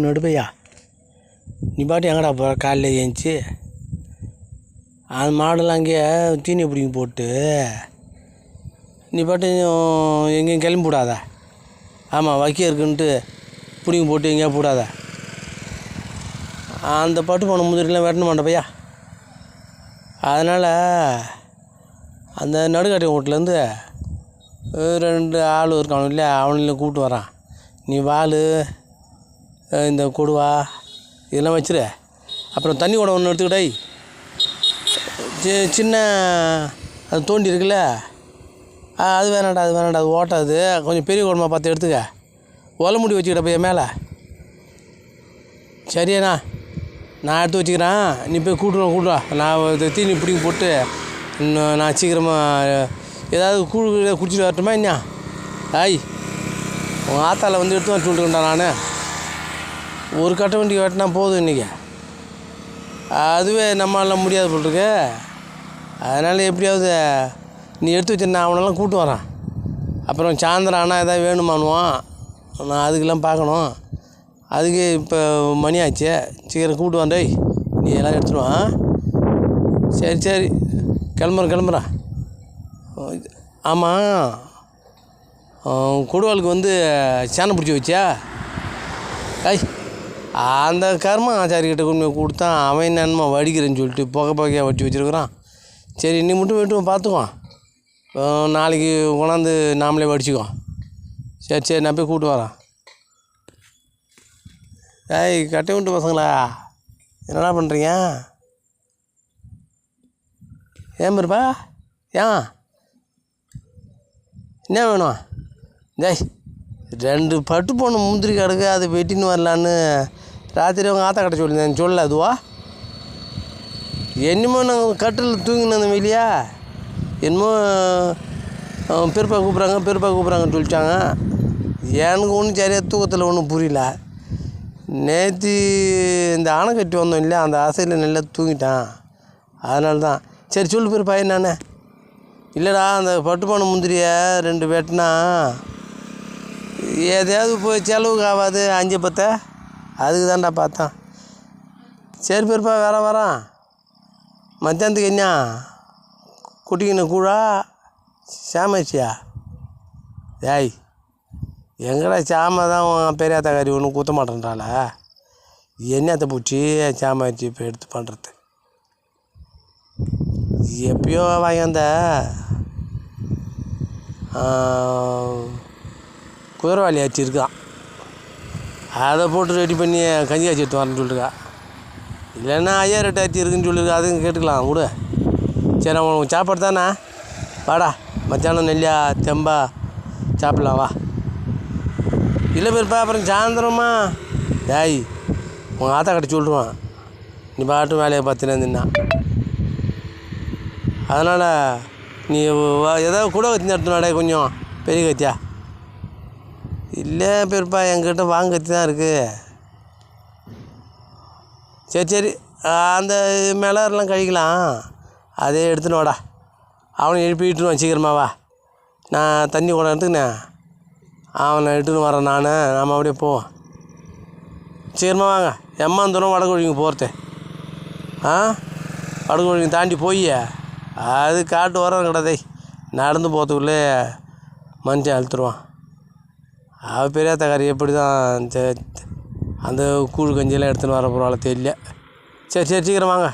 நடுப்பையா நீ பாட்டு எங்கடா போகிற காலையில் ஏஞ்சி அந்த மாடெல்லாம் அங்கேயே தீனி பிடிங்கி போட்டு நீ பாட்டு எங்கேயும் கிளம்பி விடாத. ஆமாம் வக்கி இருக்குன்ட்டு பிடிங்கி போட்டு எங்கேயா போடாத. அந்த பட்டு போன முதிரிலாம் வெட்டண மாட்டப்பையா. அதனால் அந்த நடுக்காட்டி வீட்டிலேருந்து 2 ஆள் இருக்கானு இல்லையா, அவனையும் கூப்பிட்டு வரான். நீ வாள் இந்த கொடுவா இதெல்லாம் வச்சிரு. அப்புறம் தண்ணி கூட ஒன்று எடுத்துக்கிட்டே சின்ன அது தோண்டி இருக்குல்ல, அது வேணாண்டா அது ஓட்டாது. கொஞ்சம் பெரிய குடமா பார்த்து எடுத்துக்க. ஒலை முடி வச்சுக்கிட்ட போய் மேலே. சரியாண்ணா, நான் எடுத்து வச்சுக்கிறேன். நீ போய் கூட்டுவா. நான் தீனி பிடிங்கி போட்டு இன்னும் நான் சீக்கிரமாக ஏதாவது கூழ் குடிச்சிட்டு வரட்டுமா என்ன? உங்கள் ஆத்தாவில் வந்து எடுத்து வர சொல்லிட்டுருக்கேன்டா. நான் ஒரு கட்டை வண்டி வெட்டினா போதும் இன்றைக்கி. அதுவே நம்மளால் முடியாது போட்டிருக்கு. அதனால் எப்படியாவது நீ எடுத்து வச்சிருந்தா அவனெல்லாம் கூப்பிட்டு வரான். அப்புறம் சாயந்தரம் ஆனால் எதாவது வேணுமானுவான். நான் அதுக்கெல்லாம் பார்க்கணும். அதுக்கு இப்போ மணி ஆச்சு, சீக்கிரம் கூப்பிட்டு வாண்டே. நீ எல்லாம் எடுத்துடுவான். சரி கிளம்புறேன். ஆமாம், கொடுவாளுக்கு வந்து சேனை பிடிச்சி வச்சியா? அந்த கர்ம ஆச்சாரிக்கிட்ட கொண்டு போய் கொடுத்தான். அவன் என்னென்னமோ வடிக்கிறேன்னு சொல்லிட்டு புகையாக வட்டி வச்சுருக்குறான். சரி நீ மட்டும் வெட்டுவோம் பார்த்துக்குவான். நாளைக்கு கொண்டாந்து நாமளே வடிச்சுக்குவோம். சரி நான் போய் கூப்பிட்டு வரேன். கட்டை விட்டு பசங்களா, என்னடா பண்ணுறீங்க? ஏன் இருப்பா? ஏன் என்ன வேணும்? 2 பட்டு போன முந்திரி கிடக்கு, அதை வெட்டின்னு வரலான்னு ராத்திரி அவங்க ஆத்தா கட்ட சொல்லியிருந்தேன். சொல்ல அதுவா என்னமோ நாங்கள் கட்டில் தூங்கினோம் வெளியா, என்னமோ பெருப்பா கூப்பிட்றாங்கன்னு சொல்லிட்டாங்க. எனக்கு ஒன்றும் சரியாக தூக்கத்தில் ஒன்றும் புரியல. நேற்று இந்த அணை கட்டி வந்தோம் இல்லையா, அந்த ஆசையில் நல்லா தூங்கிட்டான். அதனால தான். சரி சொல்லு பெருப்பா என்னான்னு. இல்லைடா, அந்த பட்டுப்பான முந்திரியை 2 வெட்டினா எதையாவது போய் செலவுக்கு ஆகாது 5-10. அதுக்கு தான்டா பார்த்தான். சரி பெருப்பா வரான். மத்தியானத்துக்கு என்ன குட்டிக்கின கூழா சாமச்சியா? எங்கடா சாம தான் பெரியாத்தா கறி ஒன்றும் குத்த மாட்டேன்றால. என்னத்தை பூச்சி சாமாச்சு இப்போ எடுத்து பண்ணுறது. எப்பயோ வாங்கி குதிரவாளி ஆச்சு இருக்கான், அதை போட்டு ரெடி பண்ணி கஞ்சி ஆச்சு எடுத்து வரேன்னு சொல்லிருக்கா. இல்லைன்னா 5000 ஆச்சு இருக்குன்னு சொல்லியிருக்கா. அதுங்க கேட்டுக்கலாம் கூட. சரி உனக்கு சாப்பாடு தானே, வாடா மத்தியானம் நெல்லியா தெம்பா சாப்பிட்லாம் வா. இல்லை பெருப்பா அப்புறம் சாயந்தரமா உங்கள் ஆத்தா கிட்ட சொல்லிடுவான். நீ பாட்டும் வேலையை பார்த்துனா. அதனால் நீ ஏதாவது கூட கத்தி நடத்தினாடே கொஞ்சம் பெரிய கத்தியா. இல்லை பெருப்பா என்கிட்ட வாங்க கத்தி தான் இருக்குது. சரி அந்த மிளகெல்லாம் கழிக்கலாம், அதே எடுத்துன்னு வாடா. அவனை எழுப்பிட்டுருவான் சீக்கிரமா வா. நான் தண்ணி கூட எடுத்துக்கினே அவனை இட்டுன்னு வரேன் நான். நாம் அப்படியே போவோம். சீக்கிரமாக வாங்க. எம்மாந்தூரம் வடகொழிங்க போகிறது. வடகொழிங்க தாண்டி போய் அது காட்டு வரோம் கிடதை. நடந்து போகிறதுக்குள்ளே மனுஷன் அழுத்துருவான். அவள் பெரியாத்தா கறி எப்படி தான் அந்த கூழ் கஞ்சியெல்லாம் எடுத்துன்னு வர போகிறாள் தெரியல. சரி சீக்கிரம் வாங்க.